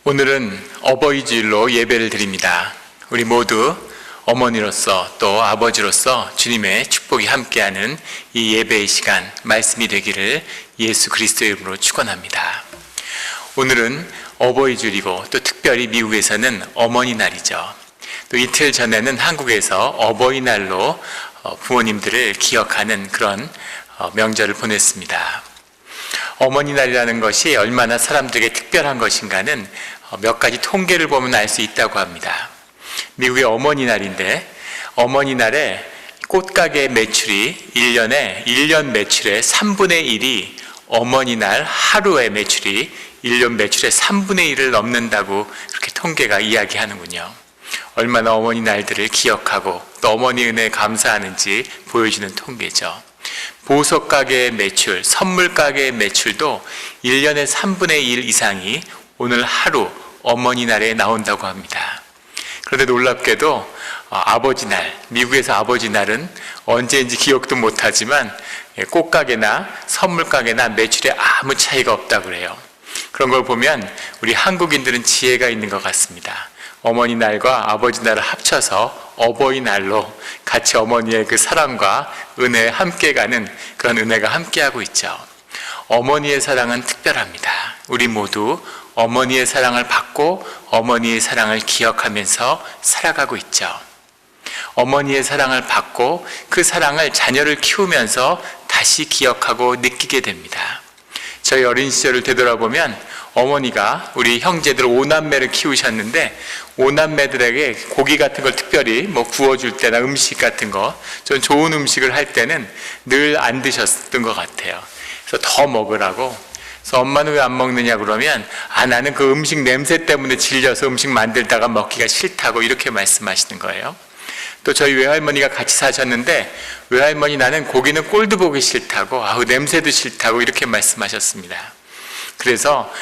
오늘은 어버이 주일로 예배를 드립니다. 우리 모두 어머니로서 또 아버지로서 주님의 축복이 함께하는 이 예배의 시간, 말씀이 되기를 예수 그리스도의 이름으로 축원합니다. 오늘은 어버이 주일이고 또 특별히 미국에서는 어머니 날이죠. 또 이틀 전에는 한국에서 어버이날로 부모님들을 기억하는 그런 명절을 보냈습니다. 어머니날이라는 것이 얼마나 사람들에게 특별한 것인가는 몇 가지 통계를 보면 알 수 있다고 합니다. 미국의 어머니날인데 어머니날에 꽃가게 매출이 1년 매출의 3분의 1이 어머니날 하루의 매출이 1년 매출의 3분의 1을 넘는다고 그렇게 통계가 이야기하는군요. 얼마나 어머니날들을 기억하고 또 어머니 은혜에 감사하는지 보여주는 통계죠. 보석가게의 매출, 선물가게의 매출도 1년의 3분의 1 이상이 오늘 하루 어머니날에 나온다고 합니다. 그런데 놀랍게도 아버지날, 미국에서 아버지날은 언제인지 기억도 못하지만 꽃가게나 선물가게나 매출에 아무 차이가 없다고 그래요. 그런 걸 보면 우리 한국인들은 지혜가 있는 것 같습니다. 어머니날과 아버지날을 합쳐서 어버이날로 같이 어머니의 그 사랑과 은혜에 함께 가는 그런 은혜가 함께하고 있죠. 어머니의 사랑은 특별합니다. 우리 모두 어머니의 사랑을 받고 어머니의 사랑을 기억하면서 살아가고 있죠. 어머니의 사랑을 받고 그 사랑을 자녀를 키우면서 다시 기억하고 느끼게 됩니다. 저희 어린 시절을 되돌아보면 어머니가 우리 형제들 5남매를 키우셨는데 5남매들에게 고기 같은 걸 특별히 구워줄 때나 음식 같은 거, 좀 좋은 음식을 할 때는 늘 안 드셨던 것 같아요. 그래서 더 먹으라고. 그래서 엄마는 왜 안 먹느냐 그러면 나는 그 음식 냄새 때문에 질려서 음식 만들다가 먹기가 싫다고 이렇게 말씀하시는 거예요. 또 저희 외할머니가 같이 사셨는데 외할머니 나는 고기는 꼴도 보기 싫다고 냄새도 싫다고 이렇게 말씀하셨습니다. 그래서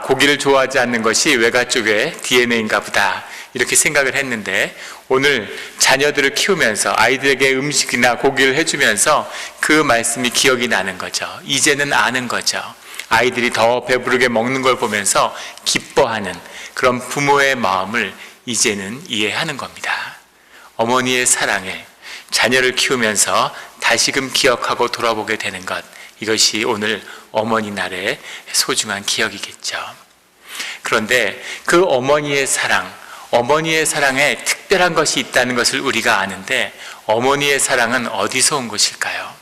고기를 좋아하지 않는 것이 외가 쪽의 DNA인가 보다 이렇게 생각을 했는데 오늘 자녀들을 키우면서 아이들에게 음식이나 고기를 해주면서 그 말씀이 기억이 나는 거죠. 이제는 아는 거죠. 아이들이 더 배부르게 먹는 걸 보면서 기뻐하는 그런 부모의 마음을 이제는 이해하는 겁니다. 어머니의 사랑을 자녀를 키우면서 다시금 기억하고 돌아보게 되는 것, 이것이 오늘 어머니날의 소중한 기억이겠죠. 그런데 그 어머니의 사랑, 어머니의 사랑에 특별한 것이 있다는 것을 우리가 아는데 어머니의 사랑은 어디서 온 것일까요?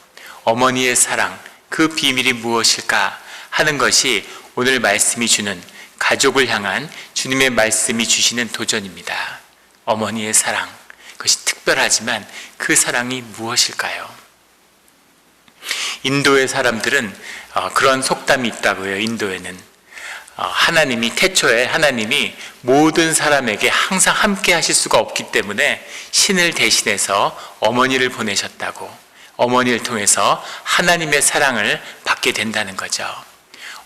어머니의 사랑, 그 비밀이 무엇일까 하는 것이 오늘 말씀이 주는, 가족을 향한 주님의 말씀이 주시는 도전입니다. 어머니의 사랑, 그것이 특별하지만 그 사랑이 무엇일까요? 인도의 사람들은 그런 속담이 있다고 해요. 인도에는 하나님이 태초에 하나님이 모든 사람에게 항상 함께 하실 수가 없기 때문에 신을 대신해서 어머니를 보내셨다고, 어머니를 통해서 하나님의 사랑을 받게 된다는 거죠.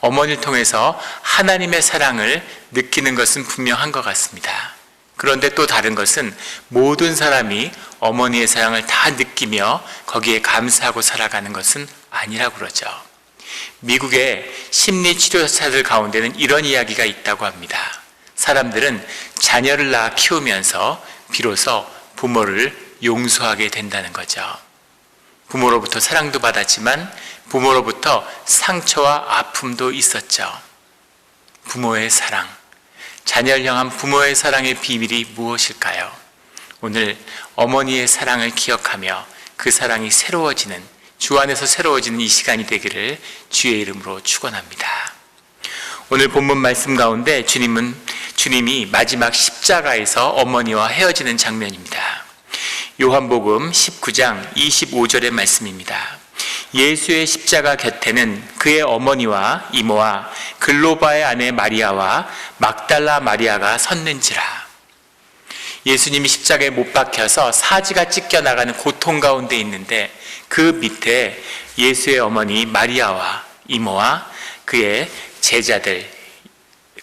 어머니를 통해서 하나님의 사랑을 느끼는 것은 분명한 것 같습니다. 그런데 또 다른 것은 모든 사람이 어머니의 사랑을 다 느끼며 거기에 감사하고 살아가는 것은 아니라고 그러죠. 미국의 심리치료사들 가운데는 이런 이야기가 있다고 합니다. 사람들은 자녀를 낳아 키우면서 비로소 부모를 용서하게 된다는 거죠. 부모로부터 사랑도 받았지만 부모로부터 상처와 아픔도 있었죠. 부모의 사랑, 자녀를 향한 부모의 사랑의 비밀이 무엇일까요? 오늘 어머니의 사랑을 기억하며 그 사랑이 새로워지는, 주 안에서 새로워지는 이 시간이 되기를 주의 이름으로 축원합니다. 오늘 본문 말씀 가운데 주님이 마지막 십자가에서 어머니와 헤어지는 장면입니다. 요한복음 19장 25절의 말씀입니다. 예수의 십자가 곁에는 그의 어머니와 이모와 글로바의 아내 마리아와 막달라 마리아가 섰는지라. 예수님이 십자가에 못 박혀서 사지가 찢겨나가는 고통 가운데 있는데 그 밑에 예수의 어머니 마리아와 이모와 그의 제자들,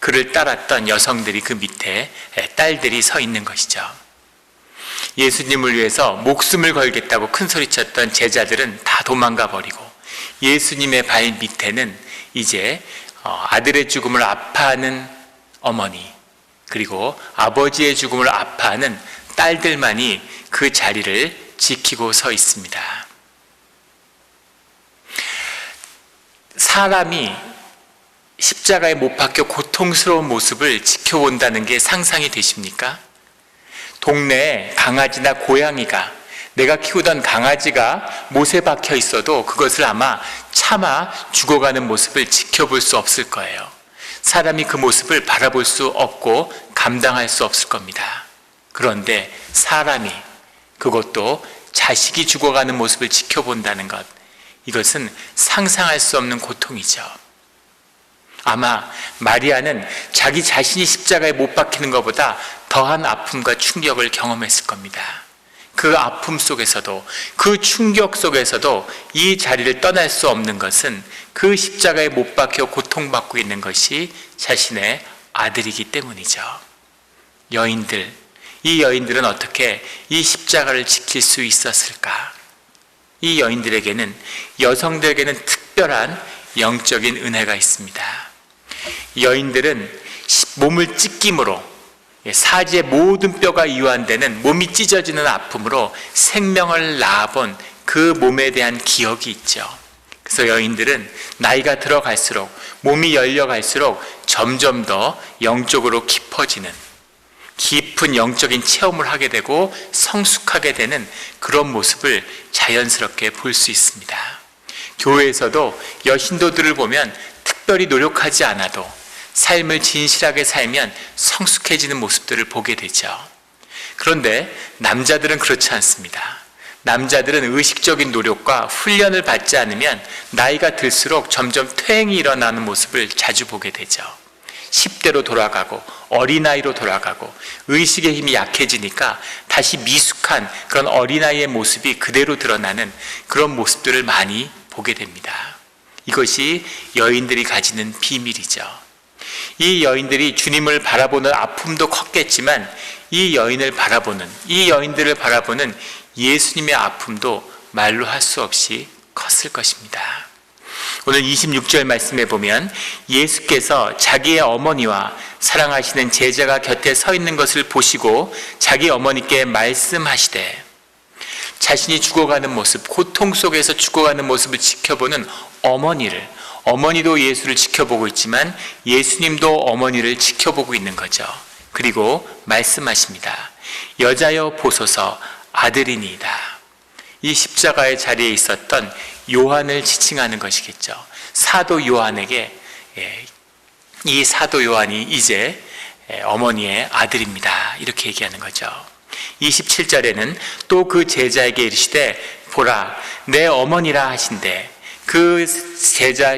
그를 따랐던 여성들이 그 밑에 딸들이 서 있는 것이죠. 예수님을 위해서 목숨을 걸겠다고 큰소리쳤던 제자들은 다 도망가 버리고 예수님의 발 밑에는 이제 아들의 죽음을 아파하는 어머니, 그리고 아버지의 죽음을 아파하는 딸들만이 그 자리를 지키고 서 있습니다. 사람이 십자가에 못 박혀 고통스러운 모습을 지켜본다는 게 상상이 되십니까? 동네에 강아지나 고양이가, 내가 키우던 강아지가 못에 박혀 있어도 그것을 아마 참아 죽어가는 모습을 지켜볼 수 없을 거예요. 사람이 그 모습을 바라볼 수 없고 감당할 수 없을 겁니다. 그런데 사람이, 그것도 자식이 죽어가는 모습을 지켜본다는 것, 이것은 상상할 수 없는 고통이죠. 아마 마리아는 자기 자신이 십자가에 못 박히는 것보다 더한 아픔과 충격을 경험했을 겁니다. 그 아픔 속에서도, 그 충격 속에서도 이 자리를 떠날 수 없는 것은 그 십자가에 못 박혀 고통받고 있는 것이 자신의 아들이기 때문이죠. 이 여인들은 어떻게 이 십자가를 지킬 수 있었을까? 이 여인들에게는, 여성들에게는 특별한 영적인 은혜가 있습니다. 여인들은 몸을 찢김으로, 사지의 모든 뼈가 이완되는, 몸이 찢어지는 아픔으로 생명을 낳아본 그 몸에 대한 기억이 있죠. 그래서 여인들은 나이가 들어갈수록, 몸이 열려갈수록 점점 더 영적으로 깊어지는, 깊은 영적인 체험을 하게 되고 성숙하게 되는 그런 모습을 자연스럽게 볼 수 있습니다. 교회에서도 여신도들을 보면 특별히 노력하지 않아도 삶을 진실하게 살면 성숙해지는 모습들을 보게 되죠. 그런데 남자들은 그렇지 않습니다. 남자들은 의식적인 노력과 훈련을 받지 않으면 나이가 들수록 점점 퇴행이 일어나는 모습을 자주 보게 되죠. 10대로 돌아가고 어린아이로 돌아가고 의식의 힘이 약해지니까 다시 미숙한 그런 어린아이의 모습이 그대로 드러나는 그런 모습들을 많이 보게 됩니다. 이것이 여인들이 가지는 비밀이죠. 이 여인들이 주님을 바라보는 아픔도 컸겠지만 이 여인들을 바라보는 예수님의 아픔도 말로 할 수 없이 컸을 것입니다. 오늘 26절 말씀에 보면 예수께서 자기의 어머니와 사랑하시는 제자가 곁에 서 있는 것을 보시고 자기 어머니께 말씀하시되, 자신이 죽어가는 모습, 고통 속에서 죽어가는 모습을 지켜보는 어머니도 예수를 지켜보고 있지만 예수님도 어머니를 지켜보고 있는 거죠. 그리고 말씀하십니다. 여자여 보소서, 아들이니이다. 이 십자가의 자리에 있었던 요한을 지칭하는 것이겠죠. 사도 요한에게, 이 사도 요한이 이제 어머니의 아들입니다, 이렇게 얘기하는 거죠. 27절에는 또 그 제자에게 이르시되 보라 내 어머니라 하신대, 그 제자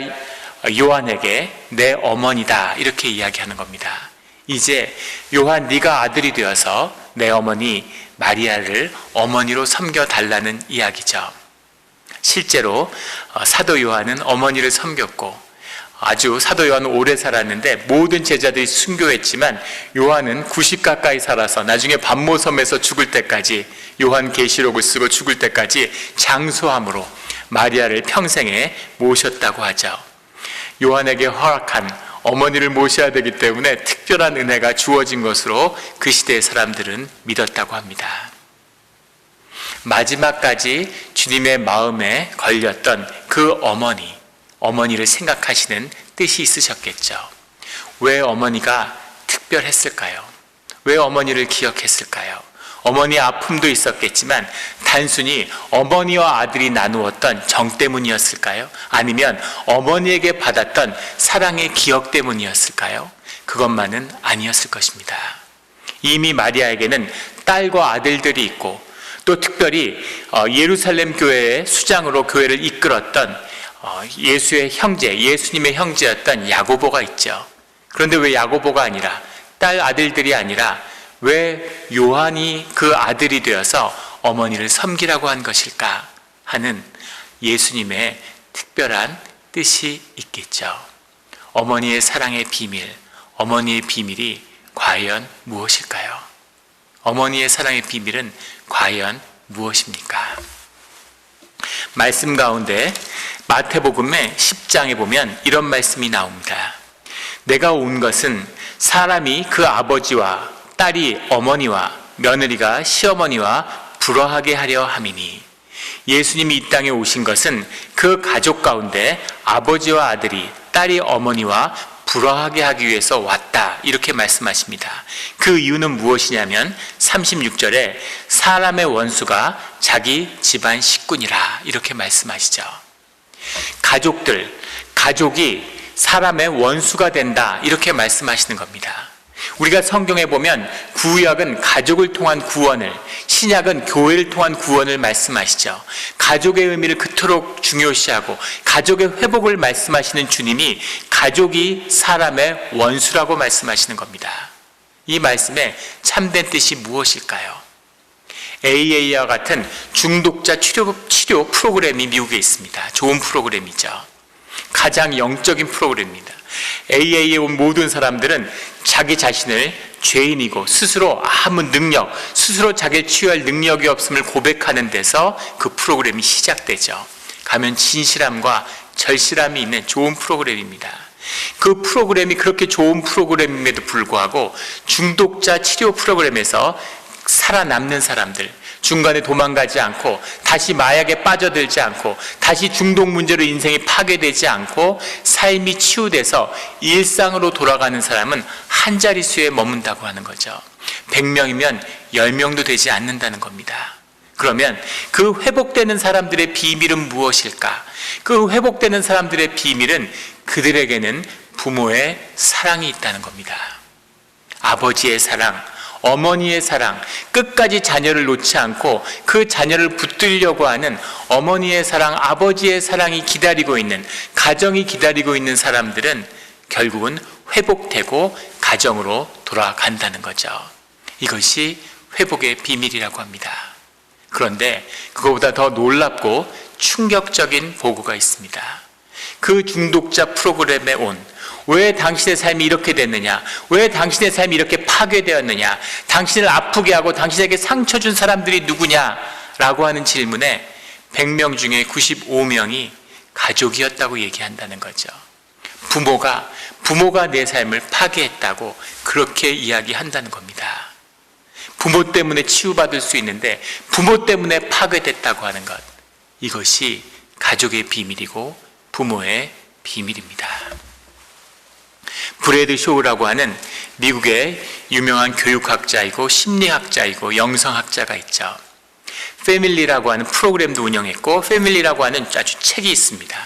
요한에게 내 어머니다, 이렇게 이야기하는 겁니다. 이제 요한, 네가 아들이 되어서 내 어머니 마리아를 어머니로 섬겨달라는 이야기죠. 실제로 사도 요한은 어머니를 섬겼고 아주 사도 요한은 오래 살았는데 모든 제자들이 순교했지만 요한은 90 가까이 살아서 나중에 반모섬에서 죽을 때까지, 요한계시록을 쓰고 죽을 때까지 장수함으로 마리아를 평생에 모셨다고 하죠. 요한에게 허락한 어머니를 모셔야 되기 때문에 특별한 은혜가 주어진 것으로 그 시대의 사람들은 믿었다고 합니다. 마지막까지 주님의 마음에 걸렸던 그 어머니를 생각하시는 뜻이 있으셨겠죠. 왜 어머니가 특별했을까요? 왜 어머니를 기억했을까요? 어머니의 아픔도 있었겠지만 단순히 어머니와 아들이 나누었던 정 때문이었을까요? 아니면 어머니에게 받았던 사랑의 기억 때문이었을까요? 그것만은 아니었을 것입니다. 이미 마리아에게는 딸과 아들들이 있고 또 특별히 예루살렘 교회의 수장으로 교회를 이끌었던 예수님의 형제였던 야고보가 있죠. 그런데 왜 야고보가 아니라, 딸 아들들이 아니라 왜 요한이 그 아들이 되어서 어머니를 섬기라고 한 것일까 하는 예수님의 특별한 뜻이 있겠죠. 어머니의 사랑의 비밀, 어머니의 비밀이 과연 무엇일까요? 어머니의 사랑의 비밀은 과연 무엇입니까? 말씀 가운데 마태복음의 10장에 보면 이런 말씀이 나옵니다. 내가 온 것은 사람이 그 아버지와 딸이 어머니와 며느리가 시어머니와 불화하게 하려 함이니, 예수님이 이 땅에 오신 것은 그 가족 가운데 아버지와 아들이, 딸이 어머니와 불화하게 하기 위해서 왔다, 이렇게 말씀하십니다. 그 이유는 무엇이냐면 36절에 사람의 원수가 자기 집안 식구니라, 이렇게 말씀하시죠. 가족이 사람의 원수가 된다, 이렇게 말씀하시는 겁니다. 우리가 성경에 보면 구약은 가족을 통한 구원을, 신약은 교회를 통한 구원을 말씀하시죠. 가족의 의미를 그토록 중요시하고 가족의 회복을 말씀하시는 주님이 가족이 사람의 원수라고 말씀하시는 겁니다. 이 말씀의 참된 뜻이 무엇일까요? AA와 같은 중독자 치료 프로그램이 미국에 있습니다. 좋은 프로그램이죠. 가장 영적인 프로그램입니다. AA에 온 모든 사람들은 자기 자신을 죄인이고 스스로 스스로 자기를 치유할 능력이 없음을 고백하는 데서 그 프로그램이 시작되죠. 가면 진실함과 절실함이 있는 좋은 프로그램입니다. 그 프로그램이 그렇게 좋은 프로그램임에도 불구하고 중독자 치료 프로그램에서 살아남는 사람들, 중간에 도망가지 않고 다시 마약에 빠져들지 않고 다시 중독 문제로 인생이 파괴되지 않고 삶이 치유돼서 일상으로 돌아가는 사람은 한 자릿수에 머문다고 하는 거죠. 100명이면 10명도 되지 않는다는 겁니다. 그러면 그 회복되는 사람들의 비밀은 무엇일까? 그 회복되는 사람들의 비밀은 그들에게는 부모의 사랑이 있다는 겁니다. 아버지의 사랑, 어머니의 사랑, 끝까지 자녀를 놓지 않고 그 자녀를 붙들려고 하는 어머니의 사랑, 아버지의 사랑이 기다리고 있는, 가정이 기다리고 있는 사람들은 결국은 회복되고 가정으로 돌아간다는 거죠. 이것이 회복의 비밀이라고 합니다. 그런데 그거보다 더 놀랍고 충격적인 보고가 있습니다. 그 중독자 프로그램에 왜 당신의 삶이 이렇게 됐느냐? 왜 당신의 삶이 이렇게 파괴되었느냐? 당신을 아프게 하고 당신에게 상처 준 사람들이 누구냐? 라고 하는 질문에 100명 중에 95명이 가족이었다고 얘기한다는 거죠. 부모가 내 삶을 파괴했다고 그렇게 이야기한다는 겁니다. 부모 때문에 치유받을 수 있는데 부모 때문에 파괴됐다고 하는 것, 이것이 가족의 비밀이고 부모의 비밀입니다. 브래드 쇼우라고 하는 미국의 유명한 교육학자이고 심리학자이고 영성학자가 있죠. 패밀리라고 하는 프로그램도 운영했고 패밀리라고 하는 아주 책이 있습니다.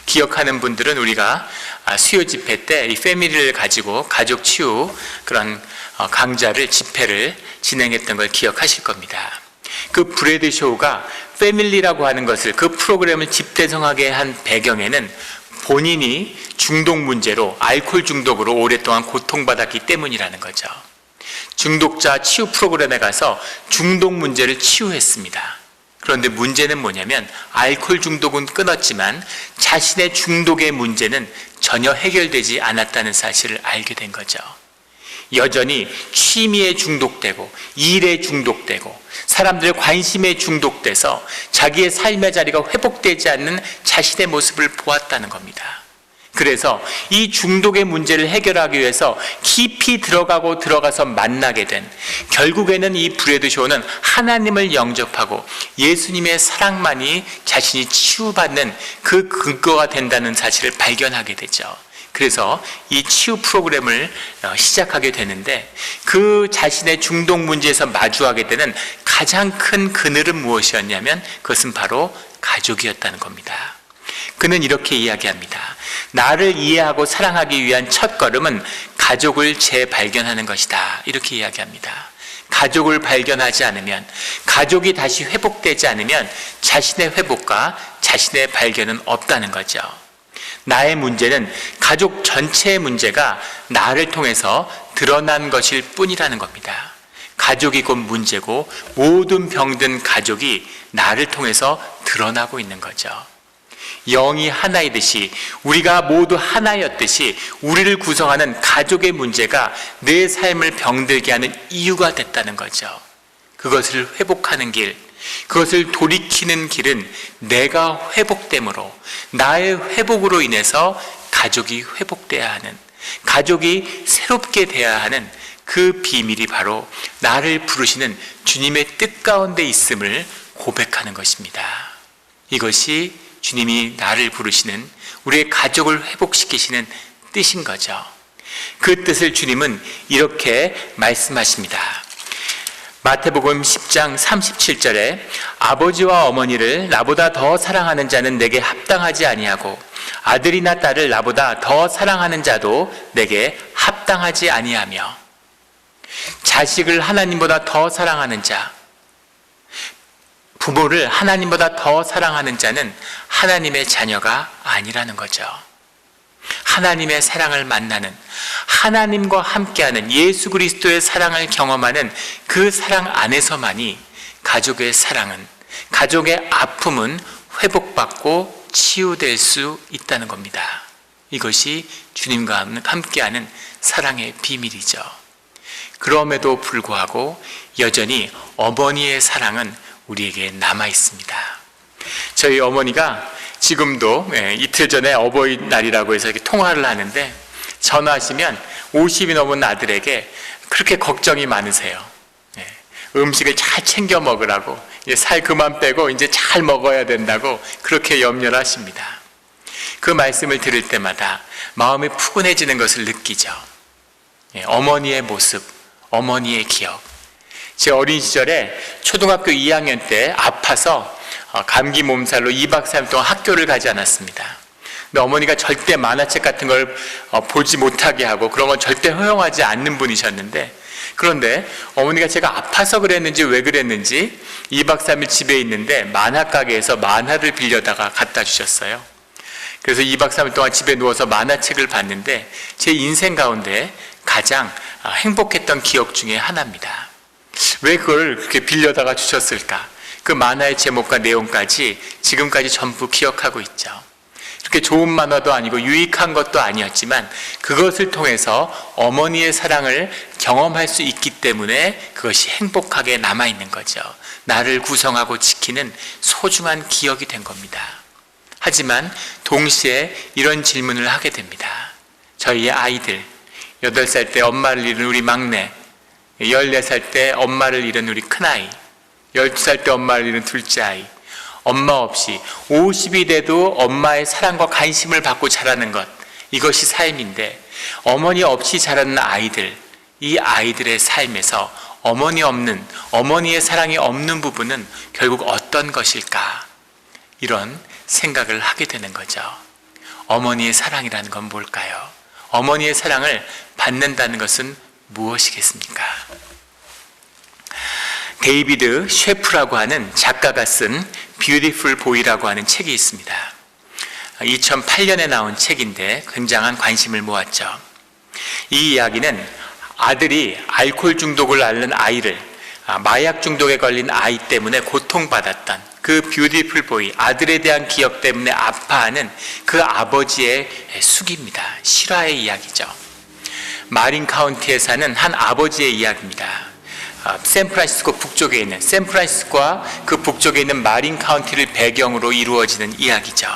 기억하는 분들은 우리가 수요 집회 때 이 패밀리를 가지고 가족 치유 그런 강좌를, 집회를 진행했던 걸 기억하실 겁니다. 그 브래드 쇼우가 패밀리라고 하는 것을, 그 프로그램을 집대성하게 한 배경에는 본인이 중독 문제로, 알코올 중독으로 오랫동안 고통받았기 때문이라는 거죠. 중독자 치유 프로그램에 가서 중독 문제를 치유했습니다. 그런데 문제는 뭐냐면 알코올 중독은 끊었지만 자신의 중독의 문제는 전혀 해결되지 않았다는 사실을 알게 된 거죠. 여전히 취미에 중독되고 일에 중독되고 사람들의 관심에 중독돼서 자기의 삶의 자리가 회복되지 않는 자신의 모습을 보았다는 겁니다. 그래서 이 중독의 문제를 해결하기 위해서 깊이 들어가서 만나게 된, 결국에는 이 브래드 쇼는 하나님을 영접하고 예수님의 사랑만이 자신이 치유받는 그 근거가 된다는 사실을 발견하게 되죠. 그래서 이 치유 프로그램을 시작하게 되는데 그 자신의 중독 문제에서 마주하게 되는 가장 큰 그늘은 무엇이었냐면 그것은 바로 가족이었다는 겁니다. 그는 이렇게 이야기합니다. 나를 이해하고 사랑하기 위한 첫걸음은 가족을 재발견하는 것이다. 이렇게 이야기합니다. 가족을 발견하지 않으면, 가족이 다시 회복되지 않으면 자신의 회복과 자신의 발견은 없다는 거죠. 나의 문제는 가족 전체의 문제가 나를 통해서 드러난 것일 뿐이라는 겁니다. 가족이 곧 문제고 모든 병든 가족이 나를 통해서 드러나고 있는 거죠. 영이 하나이듯이, 우리가 모두 하나였듯이 우리를 구성하는 가족의 문제가 내 삶을 병들게 하는 이유가 됐다는 거죠. 그것을 회복하는 길, 그것을 돌이키는 길은 내가 회복됨으로, 나의 회복으로 인해서 가족이 회복돼야 하는, 가족이 새롭게 돼야 하는 그 비밀이 바로 나를 부르시는 주님의 뜻 가운데 있음을 고백하는 것입니다. 이것이 주님이 나를 부르시는 우리의 가족을 회복시키시는 뜻인 거죠. 그 뜻을 주님은 이렇게 말씀하십니다. 마태복음 10장 37절에 아버지와 어머니를 나보다 더 사랑하는 자는 내게 합당하지 아니하고 아들이나 딸을 나보다 더 사랑하는 자도 내게 합당하지 아니하며, 자식을 하나님보다 더 사랑하는 자, 부모를 하나님보다 더 사랑하는 자는 하나님의 자녀가 아니라는 거죠. 하나님의 사랑을 만나는, 하나님과 함께하는 예수 그리스도의 사랑을 경험하는 그 사랑 안에서만이 가족의 사랑은, 가족의 아픔은 회복받고 치유될 수 있다는 겁니다. 이것이 주님과 함께하는 사랑의 비밀이죠. 그럼에도 불구하고 여전히 어머니의 사랑은 우리에게 남아 있습니다. 저희 어머니가 지금도 이틀 전에 어버이날이라고 해서 이렇게 통화를 하는데, 전화하시면 50이 넘은 아들에게 그렇게 걱정이 많으세요. 음식을 잘 챙겨 먹으라고, 살 그만 빼고 이제 잘 먹어야 된다고 그렇게 염려를 하십니다. 그 말씀을 들을 때마다 마음이 푸근해지는 것을 느끼죠. 어머니의 모습, 어머니의 기억. 제 어린 시절에 초등학교 2학년 때 아파서 감기 몸살로 2박 3일 동안 학교를 가지 않았습니다. 근데 어머니가 절대 만화책 같은 걸 보지 못하게 하고 그런 건 절대 허용하지 않는 분이셨는데, 그런데 어머니가 제가 아파서 그랬는지 왜 그랬는지 2박 3일 집에 있는데 만화 가게에서 만화를 빌려다가 갖다 주셨어요. 그래서 2박 3일 동안 집에 누워서 만화책을 봤는데 제 인생 가운데 가장 행복했던 기억 중에 하나입니다. 왜 그걸 그렇게 빌려다가 주셨을까? 그 만화의 제목과 내용까지 지금까지 전부 기억하고 있죠. 그렇게 좋은 만화도 아니고 유익한 것도 아니었지만 그것을 통해서 어머니의 사랑을 경험할 수 있기 때문에 그것이 행복하게 남아있는 거죠. 나를 구성하고 지키는 소중한 기억이 된 겁니다. 하지만 동시에 이런 질문을 하게 됩니다. 저희의 아이들, 8살 때 엄마를 잃은 우리 막내, 14살 때 엄마를 잃은 우리 큰아이, 12살 때 엄마를 잃은 둘째 아이, 엄마 없이 50이 돼도 엄마의 사랑과 관심을 받고 자라는 것, 이것이 삶인데 어머니 없이 자라는 아이들, 이 아이들의 삶에서 어머니 없는, 어머니의 사랑이 없는 부분은 결국 어떤 것일까? 이런 생각을 하게 되는 거죠. 어머니의 사랑이라는 건 뭘까요? 어머니의 사랑을 받는다는 것은 무엇이겠습니까? 데이비드 셰프라고 하는 작가가 쓴 뷰티풀 보이라고 하는 책이 있습니다. 2008년에 나온 책인데 굉장한 관심을 모았죠. 이 이야기는 아들이 알코올 중독을 앓는 아이를, 마약 중독에 걸린 아이 때문에 고통받았던 그 뷰티풀 보이, 아들에 대한 기억 때문에 아파하는 그 아버지의 숙입니다. 실화의 이야기죠. 마린 카운티에 사는 한 아버지의 이야기입니다. 샌프란시스코 북쪽에 있는, 샌프란시스코와 그 북쪽에 있는 마린 카운티를 배경으로 이루어지는 이야기죠.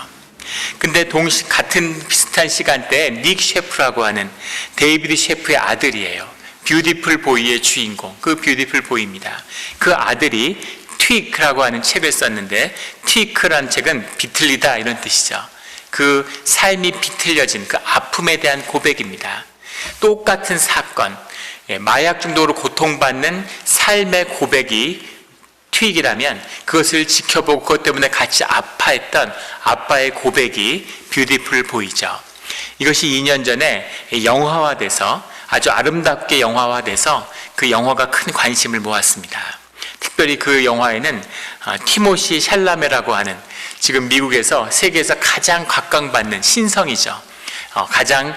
근데 같은 비슷한 시간대에 닉 셰프라고 하는 데이비드 셰프의 아들이에요. 뷰티풀 보이의 주인공, 그 뷰티풀 보이입니다. 그 아들이 트위크라고 하는 책을 썼는데, 트위크라는 책은 비틀리다 이런 뜻이죠. 그 삶이 비틀려진 그 아픔에 대한 고백입니다. 똑같은 사건, 마약 중독으로 고통받는 삶의 고백이 트윅이라면 그것을 지켜보고 그것 때문에 같이 아파했던 아빠의 고백이 뷰티풀 보이죠. 이것이 2년 전에 영화화돼서 아주 아름답게 영화화돼서 그 영화가 큰 관심을 모았습니다. 특별히 그 영화에는 티모시 샬라메라고 하는, 지금 미국에서 세계에서 가장 각광받는 신성이죠. 가장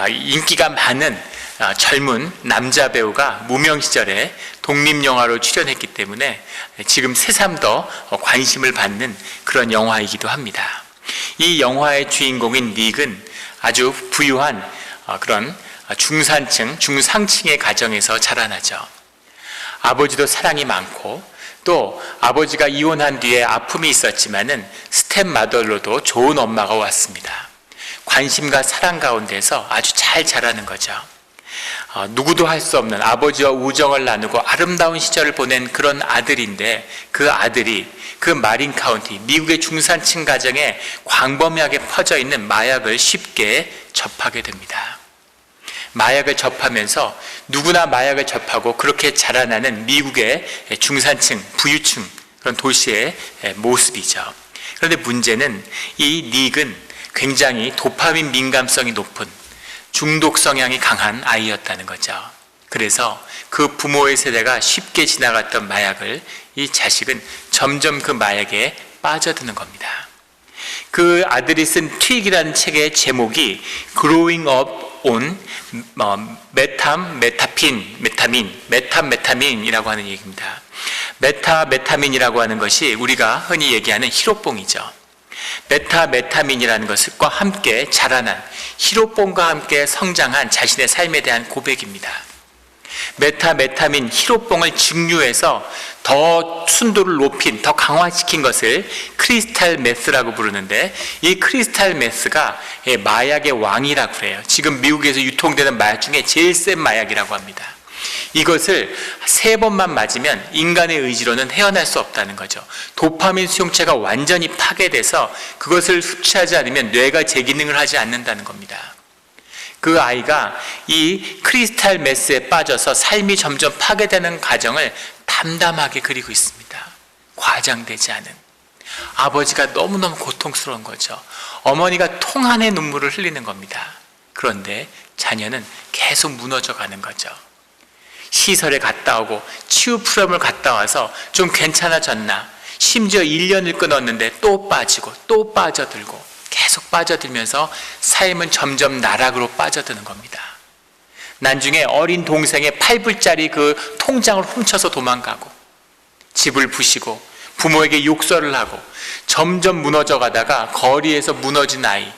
인기가 많은 젊은 남자 배우가 무명 시절에 독립영화로 출연했기 때문에 지금 새삼 더 관심을 받는 그런 영화이기도 합니다. 이 영화의 주인공인 닉은 아주 부유한 그런 중산층, 중상층의 가정에서 자라나죠. 아버지도 사랑이 많고 또 아버지가 이혼한 뒤에 아픔이 있었지만은 스텝마더로도 좋은 엄마가 왔습니다. 관심과 사랑 가운데서 아주 잘 자라는 거죠. 누구도 할 수 없는 아버지와 우정을 나누고 아름다운 시절을 보낸 그런 아들인데, 그 아들이 그 마린 카운티, 미국의 중산층 가정에 광범위하게 퍼져 있는 마약을 쉽게 접하게 됩니다. 마약을 접하면서 누구나 마약을 접하고 그렇게 자라나는 미국의 중산층, 부유층 그런 도시의 모습이죠. 그런데 문제는 이 닉은 굉장히 도파민 민감성이 높은 중독 성향이 강한 아이였다는 거죠. 그래서 그 부모의 세대가 쉽게 지나갔던 마약을 이 자식은 점점 그 마약에 빠져드는 겁니다. 그 아들이 쓴 트윅이라는 책의 제목이 Growing Up on 메타메타민이라고 하는 얘기입니다. 메타메타민이라고 하는 것이 우리가 흔히 얘기하는 히로뽕이죠. 메타메타민이라는 것과 함께 자라난, 히로뽕과 함께 성장한 자신의 삶에 대한 고백입니다. 메타메타민, 히로뽕을 증류해서 더 순도를 높인, 더 강화시킨 것을 크리스탈 메스라고 부르는데, 이 크리스탈 메스가 마약의 왕이라고 그래요. 지금 미국에서 유통되는 마약 중에 제일 센 마약이라고 합니다. 이것을 3번만 맞으면 인간의 의지로는 헤어날 수 없다는 거죠. 도파민 수용체가 완전히 파괴돼서 그것을 섭취하지 않으면 뇌가 재기능을 하지 않는다는 겁니다. 그 아이가 이 크리스탈 메스에 빠져서 삶이 점점 파괴되는 과정을 담담하게 그리고 있습니다. 과장되지 않은. 아버지가 너무너무 고통스러운 거죠. 어머니가 통 안에 눈물을 흘리는 겁니다. 그런데 자녀는 계속 무너져 가는 거죠. 시설에 갔다 오고 치유 프로그램을 갔다 와서 좀 괜찮아졌나, 심지어 1년을 끊었는데 또 빠지고 또 빠져들고 계속 빠져들면서 삶은 점점 나락으로 빠져드는 겁니다. 나중에 어린 동생의 8불짜리 그 통장을 훔쳐서 도망가고 집을 부시고 부모에게 욕설을 하고 점점 무너져 가다가 거리에서 무너진 아이,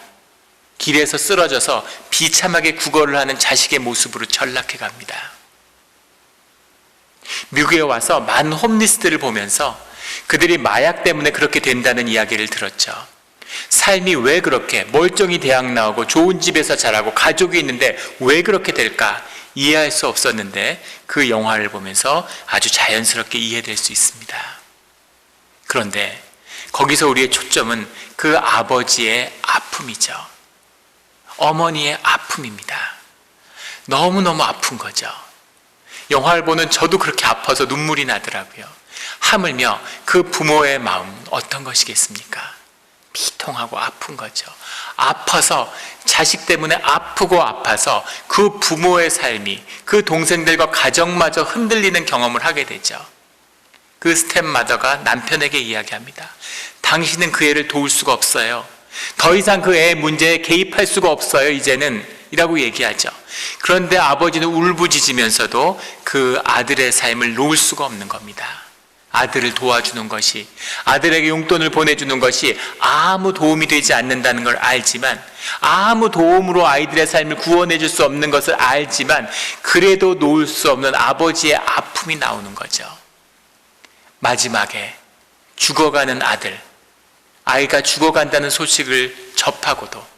길에서 쓰러져서 비참하게 구걸을 하는 자식의 모습으로 전락해 갑니다. 미국에 와서 많은 홈리스들을 보면서 그들이 마약 때문에 그렇게 된다는 이야기를 들었죠. 삶이 왜 그렇게 멀쩡히 대학 나오고 좋은 집에서 자라고 가족이 있는데 왜 그렇게 될까 이해할 수 없었는데, 그 영화를 보면서 아주 자연스럽게 이해될 수 있습니다. 그런데 거기서 우리의 초점은 그 아버지의 아픔이죠. 어머니의 아픔입니다. 너무너무 아픈 거죠. 영화를 보는 저도 그렇게 아파서 눈물이 나더라고요. 하물며 그 부모의 마음은 어떤 것이겠습니까? 비통하고 아픈 거죠. 아파서, 자식 때문에 아프고 아파서 그 부모의 삶이, 그 동생들과 가정마저 흔들리는 경험을 하게 되죠. 그 스텝마더가 남편에게 이야기합니다. 당신은 그 애를 도울 수가 없어요. 더 이상 그 애 문제에 개입할 수가 없어요, 이제는. 이라고 얘기하죠. 그런데 아버지는 울부짖으면서도 그 아들의 삶을 놓을 수가 없는 겁니다. 아들을 도와주는 것이, 아들에게 용돈을 보내주는 것이 아무 도움이 되지 않는다는 걸 알지만, 아무 도움으로 아이들의 삶을 구원해 줄 수 없는 것을 알지만, 그래도 놓을 수 없는 아버지의 아픔이 나오는 거죠. 마지막에 죽어가는 아들, 아이가 죽어간다는 소식을 접하고도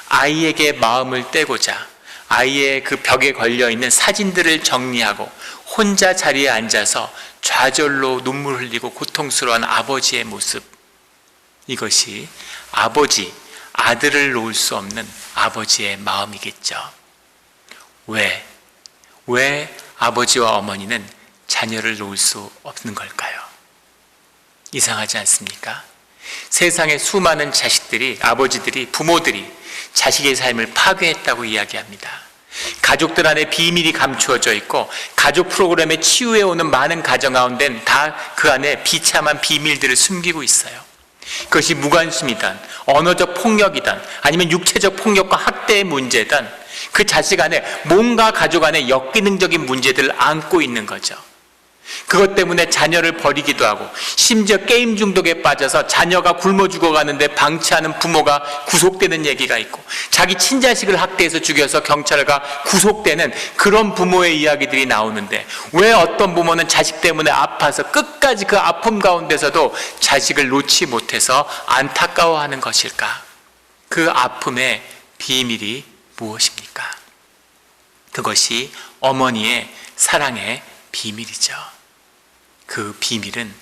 아이에게 마음을 떼고자 아이의 그 벽에 걸려있는 사진들을 정리하고 혼자 자리에 앉아서 좌절로 눈물 흘리고 고통스러운 아버지의 모습, 이것이 아버지, 아들을 놓을 수 없는 아버지의 마음이겠죠. 왜 아버지와 어머니는 자녀를 놓을 수 없는 걸까요? 이상하지 않습니까? 세상의 수많은 자식들이, 아버지들이, 부모들이 자식의 삶을 파괴했다고 이야기합니다. 가족들 안에 비밀이 감추어져 있고 가족 프로그램에 치유해오는 많은 가정 가운데는 다 그 안에 비참한 비밀들을 숨기고 있어요. 그것이 무관심이든 언어적 폭력이든 아니면 육체적 폭력과 학대의 문제든 그 자식 안에 뭔가 가족 안에 역기능적인 문제들을 안고 있는 거죠. 그것 때문에 자녀를 버리기도 하고, 심지어 게임 중독에 빠져서 자녀가 굶어 죽어가는데 방치하는 부모가 구속되는 얘기가 있고, 자기 친자식을 학대해서 죽여서 경찰과 구속되는 그런 부모의 이야기들이 나오는데, 왜 어떤 부모는 자식 때문에 아파서 끝까지 그 아픔 가운데서도 자식을 놓지 못해서 안타까워하는 것일까? 그 아픔의 비밀이 무엇입니까? 그것이 어머니의 사랑의 비밀이죠. 그 비밀은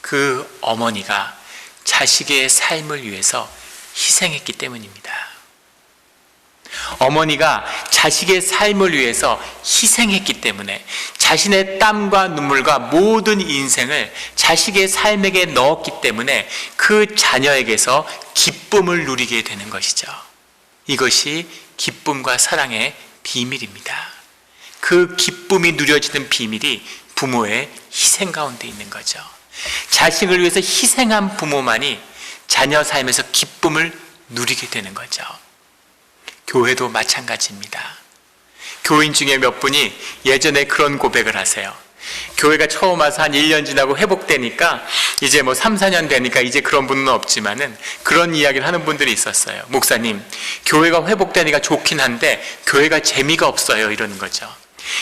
그 어머니가 자식의 삶을 위해서 희생했기 때문입니다. 어머니가 자식의 삶을 위해서 희생했기 때문에 자신의 땀과 눈물과 모든 인생을 자식의 삶에게 넣었기 때문에 그 자녀에게서 기쁨을 누리게 되는 것이죠. 이것이 기쁨과 사랑의 비밀입니다. 그 기쁨이 누려지는 비밀이 부모의 희생 가운데 있는 거죠. 자식을 위해서 희생한 부모만이 자녀 삶에서 기쁨을 누리게 되는 거죠. 교회도 마찬가지입니다. 교인 중에 몇 분이 예전에 그런 고백을 하세요. 교회가 처음 와서 한 1년 지나고 회복되니까 이제 3, 4년 되니까 이제 그런 분은 없지만은 그런 이야기를 하는 분들이 있었어요. 목사님, 교회가 회복되니까 좋긴 한데 교회가 재미가 없어요, 이러는 거죠.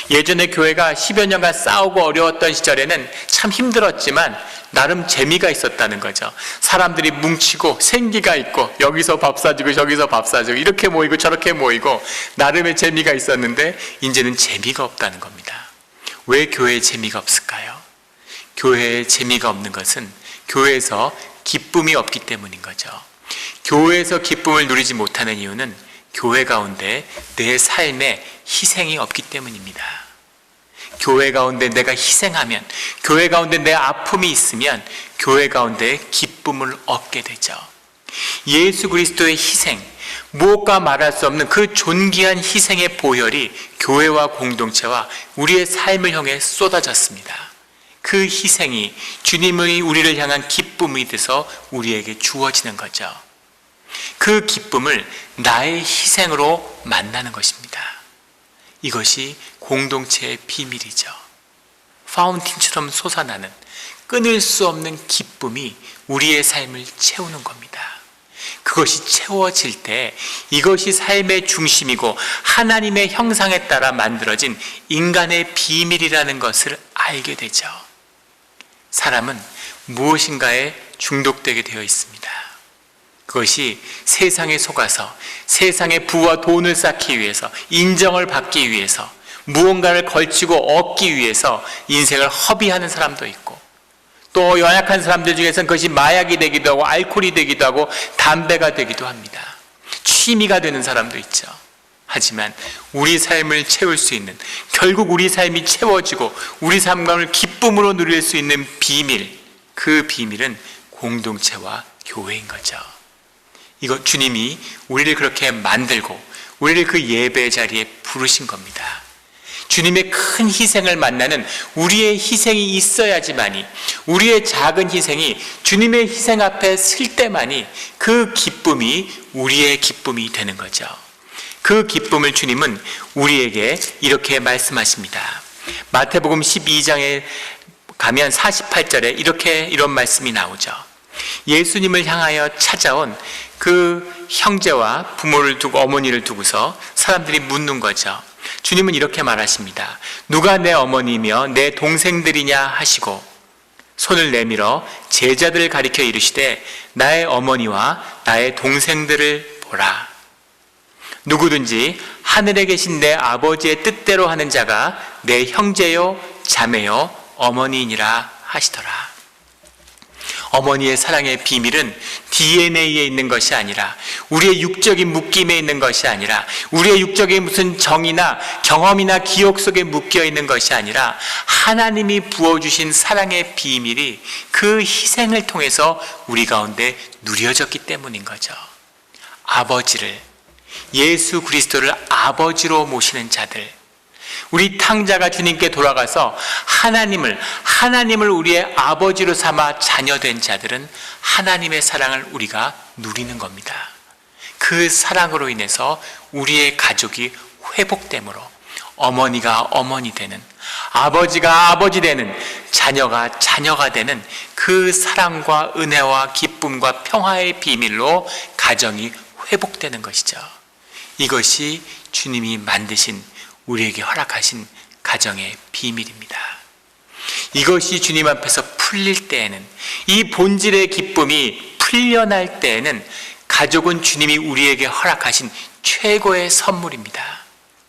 예전에 교회가 10여 년간 싸우고 어려웠던 시절에는 참 힘들었지만 나름 재미가 있었다는 거죠. 사람들이 뭉치고 생기가 있고 여기서 밥 사주고 저기서 밥 사주고 이렇게 모이고 저렇게 모이고 나름의 재미가 있었는데 이제는 재미가 없다는 겁니다. 왜 교회에 재미가 없을까요? 교회에 재미가 없는 것은 교회에서 기쁨이 없기 때문인 거죠. 교회에서 기쁨을 누리지 못하는 이유는 교회 가운데 내 삶에 희생이 없기 때문입니다. 교회 가운데 내가 희생하면, 교회 가운데 내 아픔이 있으면 교회 가운데 기쁨을 얻게 되죠. 예수 그리스도의 희생, 무엇과 말할 수 없는 그 존귀한 희생의 보혈이 교회와 공동체와 우리의 삶을 향해 쏟아졌습니다. 그 희생이 주님의 우리를 향한 기쁨이 돼서 우리에게 주어지는 거죠. 그 기쁨을 나의 희생으로 만나는 것입니다. 이것이 공동체의 비밀이죠. 파운틴처럼 솟아나는 끊을 수 없는 기쁨이 우리의 삶을 채우는 겁니다. 그것이 채워질 때 이것이 삶의 중심이고 하나님의 형상에 따라 만들어진 인간의 비밀이라는 것을 알게 되죠. 사람은 무엇인가에 중독되게 되어 있습니다. 그것이 세상에 속아서 세상의 부와 돈을 쌓기 위해서, 인정을 받기 위해서, 무언가를 걸치고 얻기 위해서 인생을 허비하는 사람도 있고, 또 연약한 사람들 중에서는 그것이 마약이 되기도 하고 알코올이 되기도 하고 담배가 되기도 합니다. 취미가 되는 사람도 있죠. 하지만 우리 삶을 채울 수 있는, 결국 우리 삶이 채워지고 우리 삶을 기쁨으로 누릴 수 있는 비밀, 그 비밀은 공동체와 교회인 거죠. 이거 주님이 우리를 그렇게 만들고 우리를 그 예배 자리에 부르신 겁니다. 주님의 큰 희생을 만나는 우리의 희생이 있어야지만이, 우리의 작은 희생이 주님의 희생 앞에 설 때만이 그 기쁨이 우리의 기쁨이 되는 거죠. 그 기쁨을 주님은 우리에게 이렇게 말씀하십니다. 마태복음 12장에 가면 48절에 이런 말씀이 나오죠. 예수님을 향하여 찾아온 그 형제와 부모를 두고, 어머니를 두고서 사람들이 묻는 거죠. 주님은 이렇게 말하십니다. 누가 내 어머니며 내 동생들이냐 하시고 손을 내밀어 제자들을 가리켜 이르시되 나의 어머니와 나의 동생들을 보라. 누구든지 하늘에 계신 내 아버지의 뜻대로 하는 자가 내 형제요 자매요 어머니이니라 하시더라. 어머니의 사랑의 비밀은 DNA에 있는 것이 아니라, 우리의 육적인 묶임에 있는 것이 아니라, 우리의 육적인 무슨 정이나 경험이나 기억 속에 묶여 있는 것이 아니라 하나님이 부어주신 사랑의 비밀이 그 희생을 통해서 우리 가운데 누려졌기 때문인 거죠. 아버지를, 예수 그리스도를 아버지로 모시는 자들, 우리 탕자가 주님께 돌아가서 하나님을 우리의 아버지로 삼아 자녀된 자들은 하나님의 사랑을 우리가 누리는 겁니다. 그 사랑으로 인해서 우리의 가족이 회복됨으로 어머니가 어머니 되는, 아버지가 아버지 되는, 자녀가 자녀가 되는 그 사랑과 은혜와 기쁨과 평화의 비밀로 가정이 회복되는 것이죠. 이것이 주님이 만드신, 우리에게 허락하신 가정의 비밀입니다. 이것이 주님 앞에서 풀릴 때에는, 이 본질의 기쁨이 풀려날 때에는 가족은 주님이 우리에게 허락하신 최고의 선물입니다.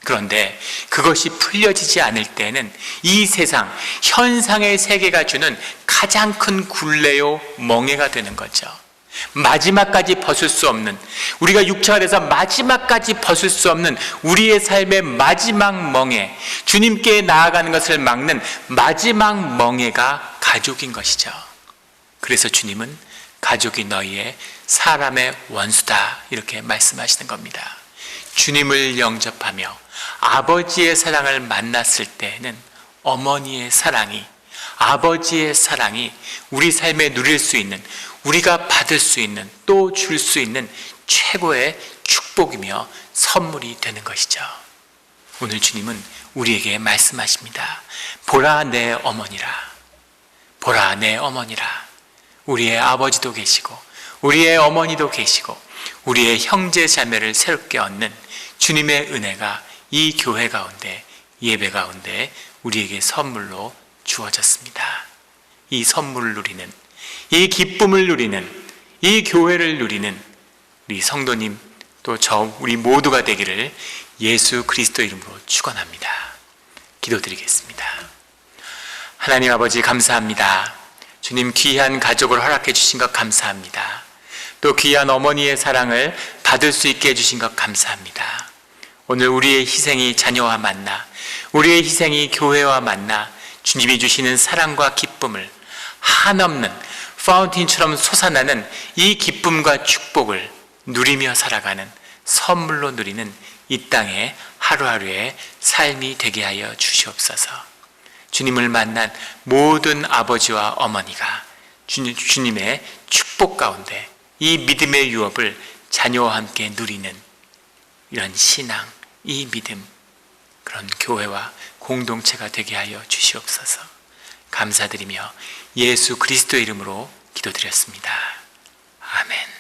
그런데 그것이 풀려지지 않을 때는 이 세상, 현상의 세계가 주는 가장 큰 굴레요 멍해가 되는 거죠. 마지막까지 벗을 수 없는, 우리가 육체가 돼서 마지막까지 벗을 수 없는 우리의 삶의 마지막 멍해, 주님께 나아가는 것을 막는 마지막 멍해가 가족인 것이죠. 그래서 주님은 가족이 너희의 사람의 원수다 이렇게 말씀하시는 겁니다. 주님을 영접하며 아버지의 사랑을 만났을 때에는 어머니의 사랑이, 아버지의 사랑이 우리 삶에 누릴 수 있는, 우리가 받을 수 있는, 또 줄 수 있는 최고의 축복이며 선물이 되는 것이죠. 오늘 주님은 우리에게 말씀하십니다. 보라 내 어머니라. 보라 내 어머니라. 우리의 아버지도 계시고 우리의 어머니도 계시고 우리의 형제 자매를 새롭게 얻는 주님의 은혜가 이 교회 가운데, 예배 가운데 우리에게 선물로 주어졌습니다. 이 선물을 누리는, 이 기쁨을 누리는, 이 교회를 누리는 우리 성도님, 또 우리 모두가 되기를 예수 그리스도 이름으로 축원합니다. 기도드리겠습니다. 하나님 아버지 감사합니다. 주님 귀한 가족을 허락해 주신 것 감사합니다. 또 귀한 어머니의 사랑을 받을 수 있게 해주신 것 감사합니다. 오늘 우리의 희생이 자녀와 만나, 우리의 희생이 교회와 만나 주님이 주시는 사랑과 기쁨을 한없는 파운틴처럼 솟아나는 이 기쁨과 축복을 누리며 살아가는, 선물로 누리는 이 땅의 하루하루의 삶이 되게 하여 주시옵소서. 주님을 만난 모든 아버지와 어머니가 주님의 축복 가운데 이 믿음의 유업을 자녀와 함께 누리는 이런 신앙, 이 믿음, 그런 교회와 공동체가 되게 하여 주시옵소서. 감사드리며 예수 그리스도의 이름으로 기도드렸습니다. 아멘.